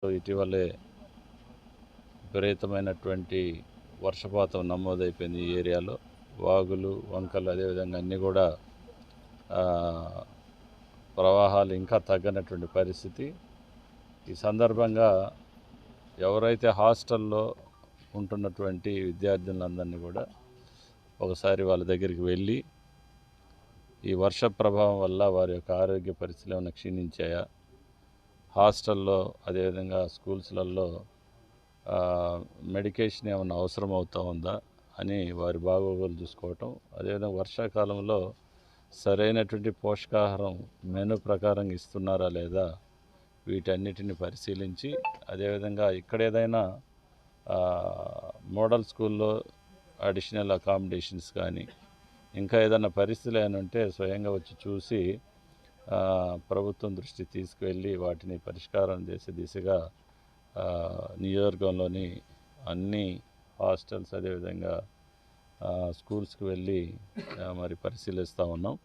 ఇటీవలే విపరీతమైనటువంటి వర్షపాతం నమోదైపోయింది ఈ ఏరియాలో. వాగులు, వంకలు అదేవిధంగా అన్నీ కూడా ప్రవాహాలు ఇంకా తగ్గనటువంటి పరిస్థితి. ఈ సందర్భంగా ఎవరైతే హాస్టల్లో ఉంటున్నటువంటి విద్యార్థులందరినీ కూడా ఒకసారి వాళ్ళ దగ్గరికి వెళ్ళి ఈ వర్ష ప్రభావం వల్ల వారి యొక్క ఆరోగ్య పరిస్థితులు ఏమైనా క్షీణించాయా, హాస్టల్లో అదేవిధంగా స్కూల్స్లలో మెడికేషన్ ఏమైనా అవసరం అవుతూ ఉందా అని వారి బాగోగులు చూసుకోవటం, అదేవిధంగా వర్షాకాలంలో సరైనటువంటి పోషకాహారం మెనూ ప్రకారం ఇస్తున్నారా లేదా వీటన్నిటిని పరిశీలించి, అదేవిధంగా ఇక్కడ ఏదైనా మోడల్ స్కూల్లో అడిషనల్ అకామిడేషన్స్ కానీ ఇంకా ఏదైనా పరిస్థితులు ఏమైనా ఉంటే స్వయంగా వచ్చి చూసి ప్రభుత్వం దృష్టికి తీసుకువెళ్ళి వాటిని పరిష్కారం చేసే దిశగా నియోజకవర్గంలోని అన్ని హాస్టల్స్ అదేవిధంగా స్కూల్స్కి వెళ్ళి మరి పరిశీలిస్తూ ఉన్నాం.